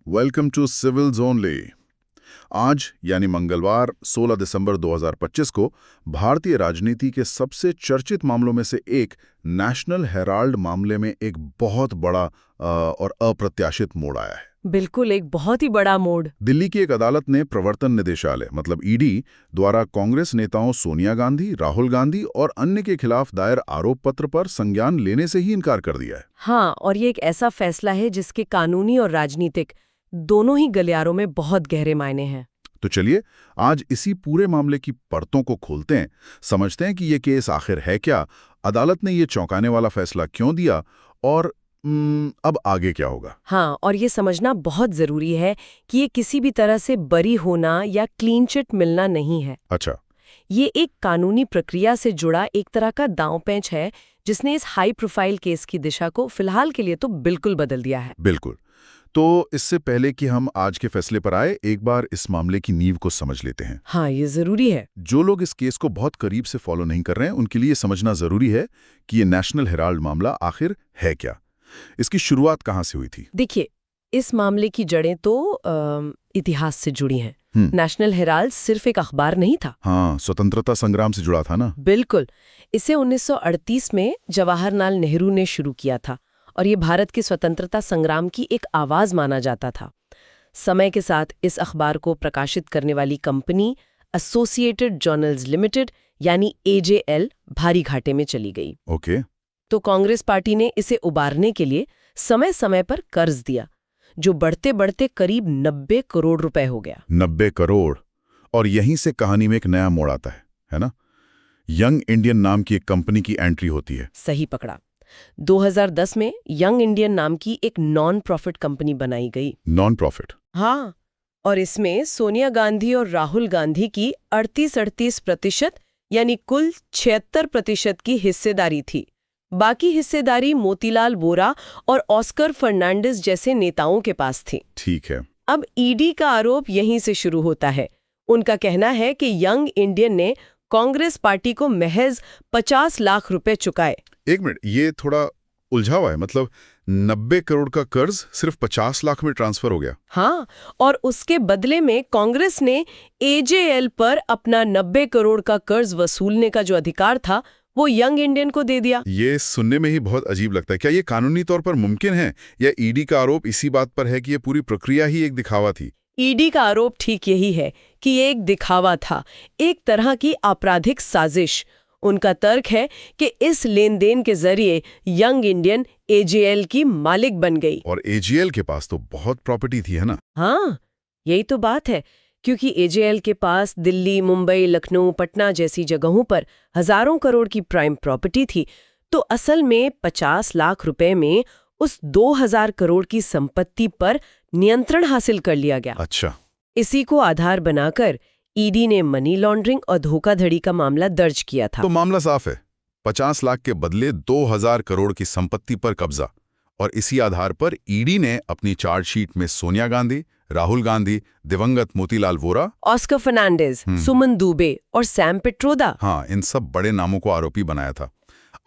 Welcome to civils only. आज यानी मंगलवार 16 दिसंबर 2025 को भारतीय राजनीति के सबसे चर्चित मामलों में से एक नेशनल हेराल्ड मामले में एक बहुत बड़ा और अप्रत्याशित मोड़ आया है। बिल्कुल, एक बहुत ही बड़ा मोड़। दिल्ली की एक अदालत ने प्रवर्तन निदेशालय मतलब ईडी द्वारा कांग्रेस नेताओं सोनिया गांधी, राहुल गांधी और अन्य के खिलाफ दायर आरोप पत्र पर संज्ञान लेने से ही इनकार कर दिया है। हाँ, और ये एक ऐसा फैसला है जिसके कानूनी और राजनीतिक दोनों ही गलियारों में बहुत गहरे मायने हैं। तो चलिए आज इसी पूरे मामले की परतों को खोलते हैं, समझते हैं कि ये केस आखिर है क्या, अदालत ने ये चौंकाने वाला फैसला क्यों दिया और अब आगे क्या होगा। हाँ, और ये समझना बहुत जरूरी है कि ये किसी भी तरह से बरी होना या क्लीन चिट मिलना नहीं है। अच्छा, ये एक कानूनी प्रक्रिया से जुड़ा एक तरह का दांव-पेंच है जिसने इस हाई प्रोफाइल केस की दिशा को फिलहाल के लिए तो बिल्कुल बदल दिया है। बिल्कुल। तो इससे पहले कि हम आज के फैसले पर आए, एक बार इस मामले की नींव को समझ लेते हैं। हाँ, ये जरूरी है। जो लोग इस केस को बहुत करीब से फॉलो नहीं कर रहे हैं, उनके लिए समझना जरूरी है कि ये नेशनल हेराल्ड मामला आखिर है क्या, इसकी शुरुआत कहां से हुई थी। देखिए, इस मामले की जड़ें तो इतिहास से जुड़ी हैं। नेशनल हेराल्ड सिर्फ एक अखबार नहीं था। हाँ, स्वतंत्रता संग्राम से जुड़ा था ना। बिल्कुल, इसे 1938 में जवाहरलाल नेहरू ने शुरू किया था और ये भारत के स्वतंत्रता संग्राम की एक आवाज माना जाता था। समय के साथ इस अखबार को प्रकाशित करने वाली कंपनी एसोसिएटेड जर्नल्स लिमिटेड यानी एजेएल भारी घाटे में चली गई। ओके। तो कांग्रेस पार्टी ने इसे उबारने के लिए समय समय पर कर्ज दिया, जो बढ़ते बढ़ते करीब 90 करोड़ रुपए हो गया। 90 करोड़। और यहीं से कहानी में एक नया मोड़ आता है ना। यंग इंडियन नाम की एक कंपनी की एंट्री होती है। सही पकड़ा। 2010 में यंग इंडियन नाम की एक नॉन प्रॉफिट कंपनी बनाई गई। Non profit? हाँ, और इसमें सोनिया गांधी और राहुल गांधी की 38% यानी कुल 76% की हिस्सेदारी थी। बाकी हिस्सेदारी मोतीलाल वोरा और ऑस्कर फर्नांडिस जैसे नेताओं के पास थी। ठीक है। अब ईडी का आरोप यहीं से शुरू होता है। उनका कहना है कि यंग इंडियन ने कांग्रेस पार्टी को महज 50 लाख रुपए चुकाए। एक मिनट, ये थोड़ा उलझा हुआ है। मतलब 90 करोड़ का कर्ज सिर्फ 50 लाख में ट्रांसफर हो गया। हाँ, और उसके बदले में कांग्रेस ने एजेएल पर अपना 90 करोड़ का कर्ज वसूलने का जो अधिकार था वो यंग इंडियन को दे दिया। ये सुनने में ही बहुत अजीब लगता है। क्या ये कानूनी तौर पर मुमकिन है, या ईडी का आरोप इसी बात पर है कि ये पूरी प्रक्रिया ही एक दिखावा थी? ईडी का आरोप ठीक यही है कि ये एक दिखावा था, एक तरह की आपराधिक साजिश। उनका तर्क है कि इस लेन देन के जरिए यंग इंडियन एजेएल की मालिक बन गई। और एजेएल के पास तो बहुत प्रॉपर्टी थी, है ना? हाँ, यही तो बात है, क्योंकि एजेएल के पास दिल्ली, मुंबई, लखनऊ, पटना जैसी जगहों पर हजारों करोड़ की प्राइम प्रॉपर्टी थी। तो असल में 50 लाख रुपए में उस 2000 करोड़ की संपत्ति पर नियंत्रण हासिल कर लिया गया। अच्छा। इसी को आधार बनाकर ईडी ने मनी लॉन्ड्रिंग और धोखाधड़ी का मामला दर्ज किया था। तो मामला साफ है, 50 लाख के बदले 2000 करोड़ की संपत्ति पर कब्जा। और इसी आधार पर ईडी ने अपनी चार्जशीट में सोनिया गांधी, राहुल गांधी, दिवंगत मोतीलाल वोरा, ऑस्कर फर्नांडिस, सुमन दुबे और सैम पिट्रोदा, हाँ, इन सब बड़े नामों को आरोपी बनाया था।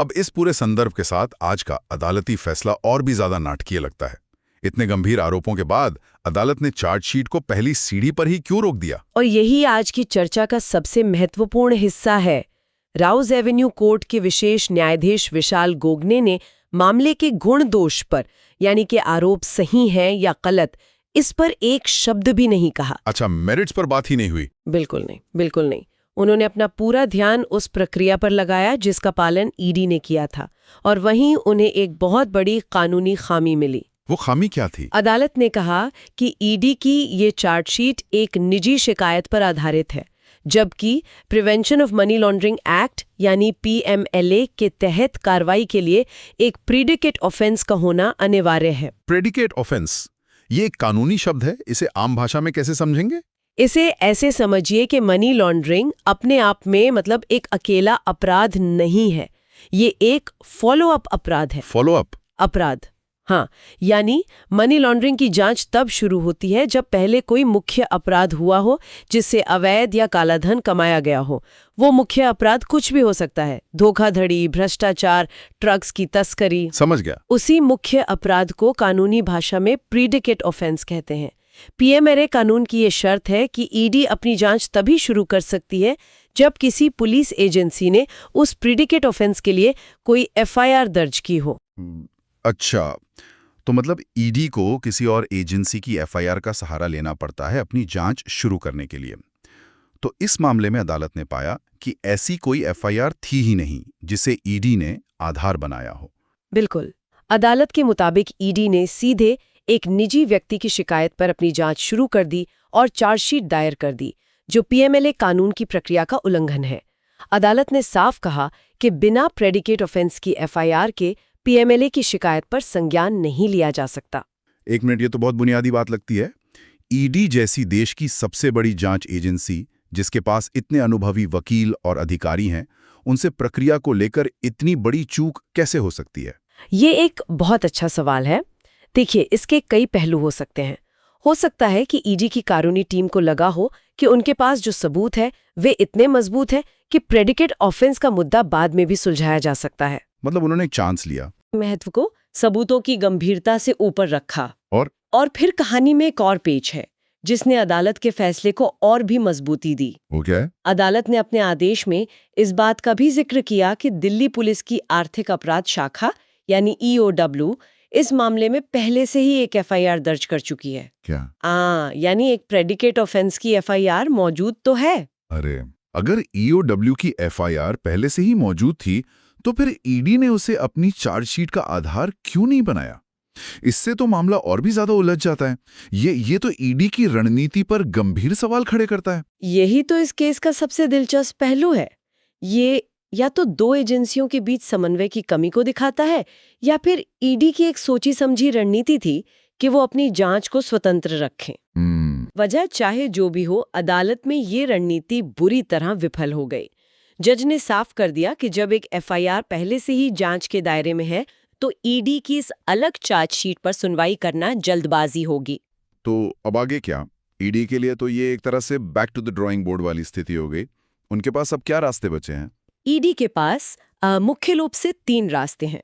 अब इस पूरे संदर्भ के साथ आज का अदालती फैसला और भी ज्यादा नाटकीय लगता है। इतने गंभीर आरोपों के बाद अदालत ने चार्जशीट को पहली सीढ़ी पर ही क्यों रोक दिया? और यही आज की चर्चा का सबसे महत्वपूर्ण हिस्सा है। राउज एवेन्यू कोर्ट के विशेष न्यायाधीश विशाल गोगने ने मामले के गुण दोष पर, यानी कि आरोप सही है या गलत, इस पर एक शब्द भी नहीं कहा। अच्छा, मेरिट्स पर बात ही नहीं हुई? बिल्कुल नहीं, बिल्कुल नहीं। उन्होंने अपना पूरा ध्यान उस प्रक्रिया पर लगाया जिसका पालन ईडी ने किया था, और वहीं उन्हें एक बहुत बड़ी कानूनी खामी मिली। वो खामी क्या थी? अदालत ने कहा कि ईडी की ये चार्जशीट एक निजी शिकायत पर आधारित है, जबकि prevention of money laundering act यानी पीएमएलए के तहत कार्रवाई के लिए एक प्रीडिकेट ऑफेंस का होना अनिवार्य है। प्रेडिकेट ऑफेंस, ये एक कानूनी शब्द है, इसे आम भाषा में कैसे समझेंगे? इसे ऐसे समझिए कि मनी लॉन्ड्रिंग अपने आप में मतलब एक अकेला अपराध नहीं है, ये एक फॉलो अप अपराध है। फॉलो अप अपराध, हाँ, यानी मनी लॉन्ड्रिंग की जांच तब शुरू होती है जब पहले कोई मुख्य अपराध हुआ हो जिससे अवैध या कालाधन कमाया गया हो। वो मुख्य अपराध कुछ भी हो सकता है, धोखाधड़ी, भ्रष्टाचार, ड्रग्स की तस्करी। समझ गया। उसी मुख्य अपराध को कानूनी भाषा में प्रीडिकेट ऑफेंस कहते हैं। पीएमएलए कानून की ये शर्त है कि ईडी अपनी जांच तभी शुरू कर सकती है जब किसी पुलिस एजेंसी ने उस प्रीडिकेट ऑफेंस के लिए कोई एफआईआर दर्ज की हो। अच्छा, तो मतलब ईडी को किसी और एजेंसी की एफआईआर का सहारा लेना पड़ता है अपनी जांच शुरू करने के लिए। तो इस मामले में अदालत ने पाया कि ऐसी कोई एफआईआर थी ही नहीं जिसे ईडी ने आधार बनाया हो। बिल्कुल। अदालत के मुताबिक ईडी ने सीधे एक निजी व्यक्ति की शिकायत पर अपनी जांच शुरू कर दी और चार्जशीट दायर कर दी, जो पीएमएलए कानून की प्रक्रिया का उल्लंघन है। अदालत ने साफ कहा कि बिना प्रेडिकेट ऑफेंस की एफआईआर के पीएमएलए की शिकायत पर संज्ञान नहीं लिया जा सकता। एक मिनट, ये तो बहुत बुनियादी बात लगती है। ईडी जैसी देश की सबसे बड़ी जांच एजेंसी, जिसके पास इतने अनुभवी वकील और अधिकारी हैं, उनसे प्रक्रिया को लेकर इतनी बड़ी चूक कैसे हो सकती है? ये एक बहुत अच्छा सवाल है। देखिए, इसके कई पहलू हो सकते हैं। हो सकता है कि ईडी की कानूनी टीम को लगा हो कि उनके पास जो सबूत है वे इतने मजबूत हैं कि प्रेडिकेट ऑफेंस का मुद्दा बाद में भी सुलझाया जा सकता है। मतलब उन्होंने एक चांस लिया, महत्व को सबूतों की गंभीरता से ऊपर रखा और फिर कहानी में एक और पेच है जिसने अदालत के फैसले को और भी मजबूती दी। वो क्या है? अदालत ने अपने आदेश में इस बात का भी जिक्र किया कि दिल्ली पुलिस की आर्थिक अपराध शाखा यानी ईओडब्ल्यू इस मामले में पहले से ही एक एफआईआर दर्ज कर चुकी है। क्या? यानी एक प्रेडिकेट ऑफेंस की एफआईआर मौजूद तो है। अरे, अगर ईओडब्ल्यू की एफआईआर पहले से ही मौजूद थी तो फिर ईडी ने उसे अपनी चार्जशीट का आधार क्यों नहीं बनाया? इससे तो मामला और भी ज्यादा उलझ जाता है। ये तो ईडी की रणनीति पर गंभीर सवाल खड़े करता है। यही तो इस केस का सबसे दिलचस्प पहलू है। ये या तो दो एजेंसियों के बीच समन्वय की कमी को दिखाता है या फिर ईडी की एक सोची समझी रणनीति थी कि वो अपनी जांच को स्वतंत्र रखें। वजह चाहे जो भी हो, अदालत में ये रणनीति बुरी तरह विफल हो गई। जज ने साफ कर दिया कि जब एक एफआईआर पहले से ही जांच के दायरे में है तो ईडी की इस अलग चार्जशीट पर सुनवाई करना जल्दबाजी होगी। तो अब आगे क्या? ईडी के लिए तो ये एक तरह से back to the drawing board वाली स्थिति हो गई। उनके पास अब क्या रास्ते बचे हैं? ईडी के पास मुख्य रूप से 3 रास्ते हैं।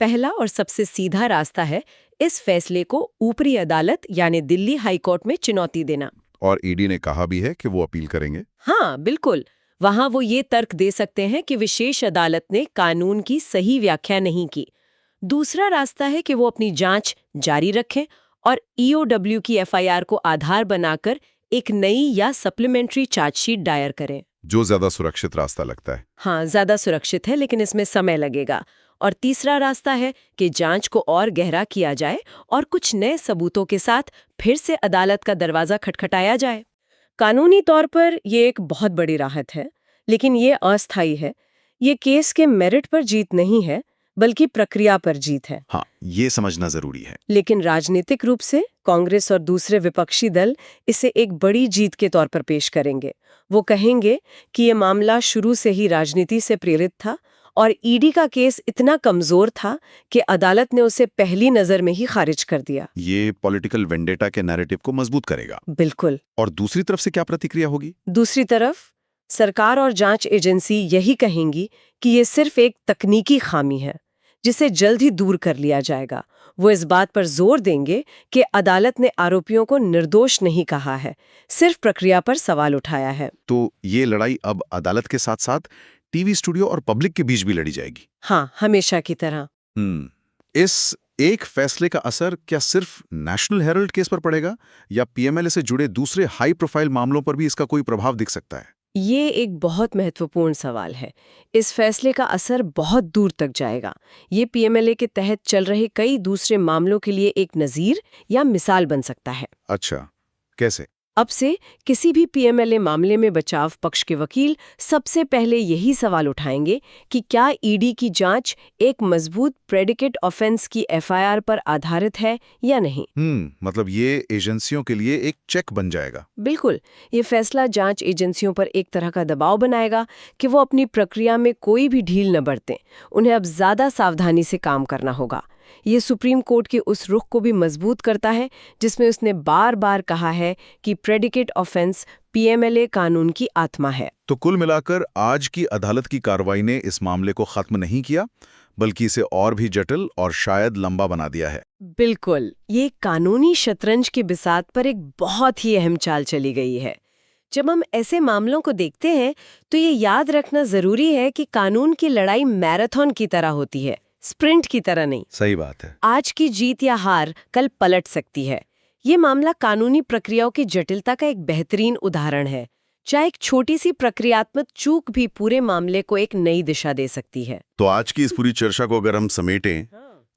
पहला और सबसे सीधा रास्ता है इस फैसले को ऊपरी अदालत यानी दिल्ली हाई कोर्ट में चुनौती देना। और ईडी ने कहा भी है कि वो अपील करेंगे। हाँ, बिल्कुल। वहां वो ये तर्क दे सकते हैं कि विशेष अदालत ने कानून की सही व्याख्या नहीं की। दूसरा रास्ता है कि वो अपनी जांच जारी रखें और ईओडब्ल्यू की एफआईआर को आधार बनाकर एक नई या सप्लीमेंट्री चार्जशीट दायर करें। जो ज्यादा सुरक्षित रास्ता लगता है। हाँ, ज्यादा सुरक्षित है, लेकिन इसमें समय लगेगा। और तीसरा रास्ता है कि जांच को और गहरा किया जाए और कुछ नए सबूतों के साथ फिर से अदालत का दरवाजा खटखटाया जाए। कानूनी तौर पर ये एक बहुत बड़ी राहत है, लेकिन ये अस्थायी है। ये केस के मेरिट पर जीत नहीं है, बल्कि प्रक्रिया पर जीत है। हाँ, ये समझना जरूरी है। लेकिन राजनीतिक रूप से कांग्रेस और दूसरे विपक्षी दल इसे एक बड़ी जीत के तौर पर पेश करेंगे। वो कहेंगे कि ये मामला शुरू से ही राजनीति से प्रेरित था और ईडी का केस इतना कमजोर था कि अदालत ने उसे पहली नजर में ही खारिज कर दिया। ये पॉलिटिकल वेंडेटा के नैरेटिव को मजबूत करेगा। बिल्कुल। और दूसरी तरफ से क्या प्रतिक्रिया होगी? दूसरी तरफ सरकार और जांच एजेंसी यही कहेंगी कि ये सिर्फ एक तकनीकी खामी है जिसे जल्द ही दूर कर लिया जाएगा। वो इस बात पर जोर देंगे कि अदालत ने आरोपियों को निर्दोष नहीं कहा है, सिर्फ प्रक्रिया पर सवाल उठाया है। तो ये लड़ाई अब अदालत के साथ साथ टीवी स्टूडियो और पब्लिक के बीच भी लड़ी जाएगी। हाँ, हमेशा की तरह। इस एक फैसले का असर क्या सिर्फ नेशनल हेराल्ड केस पर पड़ेगा या पीएमएलए से जुड़े दूसरे हाई प्रोफाइल मामलों पर भी इसका कोई प्रभाव दिख सकता है? ये एक बहुत महत्वपूर्ण सवाल है। इस फैसले का असर बहुत दूर तक जाएगा। ये पीएमएलए के तहत चल रहे कई दूसरे मामलों के लिए एक नज़ीर या मिसाल बन सकता है। अच्छा, कैसे? अब से किसी भी पीएमएलए मामले में बचाव पक्ष के वकील सबसे पहले यही सवाल उठाएंगे कि क्या ईडी की जांच एक मजबूत प्रेडिकेट ऑफेंस की एफआईआर पर आधारित है या नहीं। मतलब ये एजेंसियों के लिए एक चेक बन जाएगा। बिल्कुल। ये फैसला जांच एजेंसियों पर एक तरह का दबाव बनाएगा कि वो अपनी प्रक्रिया में कोई भी ढील न बरतें। उन्हें अब ज्यादा सावधानी से काम करना होगा। ये सुप्रीम कोर्ट के उस रुख को भी मजबूत करता है जिसमें उसने बार बार कहा है कि प्रेडिकेट ऑफेंस पीएमएलए कानून की आत्मा है। तो कुल मिलाकर आज की अदालत की कार्रवाई ने इस मामले को खत्म नहीं किया, बल्कि इसे और भी जटिल और शायद लंबा बना दिया है। बिल्कुल, ये कानूनी शतरंज की बिसात पर एक बहुत ही अहम चाल चली गई है। जब हम ऐसे मामलों को देखते हैं तो ये याद रखना जरूरी है कि कानून की लड़ाई मैराथन की तरह होती है, स्प्रिंट की तरह नहीं। सही बात है। आज की जीत या हार कल पलट सकती है। ये मामला कानूनी प्रक्रियाओं की जटिलता का एक बेहतरीन उदाहरण है। चाहे एक छोटी सी प्रक्रियात्मक चूक भी पूरे मामले को एक नई दिशा दे सकती है। तो आज की इस पूरी चर्चा को अगर हम समेटें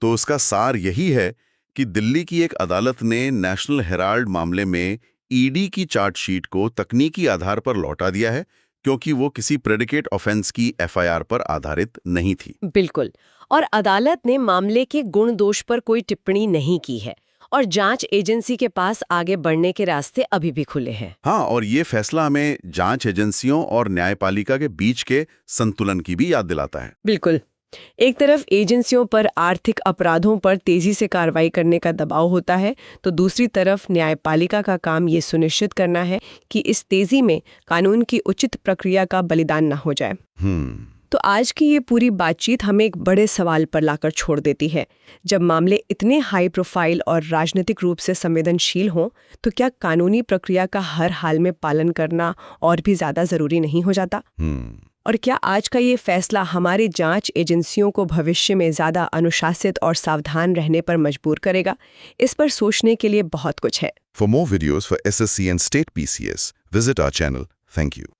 तो उसका सार यही है कि दिल्ली की एक अदालत ने नेशनल हेराल्ड मामले में ईडी की चार्जशीट को तकनीकी आधार पर लौटा दिया है, क्योंकि वो किसी प्रेडिकेट ऑफेंस की एफआईआर पर आधारित नहीं थी। बिल्कुल, और अदालत ने मामले के गुण दोष पर कोई टिप्पणी नहीं की है और जांच एजेंसी के पास आगे बढ़ने के रास्ते अभी भी खुले हैं। हाँ, और ये फैसला हमें जांच एजेंसियों और न्यायपालिका के बीच के संतुलन की भी याद दिलाता है। बिल्कुल, एक तरफ एजेंसियों पर आर्थिक अपराधों पर तेजी से कार्रवाई करने का दबाव होता है, तो दूसरी तरफ न्यायपालिका का काम ये सुनिश्चित करना है कि इस तेजी में कानून की उचित प्रक्रिया का बलिदान न हो जाए। तो आज की ये पूरी बातचीत हमें एक बड़े सवाल पर लाकर छोड़ देती है। जब मामले इतने हाई प्रोफाइल और राजनीतिक रूप से संवेदनशील हों, तो क्या कानूनी प्रक्रिया का हर हाल में पालन करना और भी ज्यादा जरूरी नहीं हो जाता? और क्या आज का ये फैसला हमारी जांच एजेंसियों को भविष्य में ज्यादा अनुशासित और सावधान रहने पर मजबूर करेगा? इस पर सोचने के लिए बहुत कुछ है। For more videos for SSC and State PCS, visit our channel. Thank you.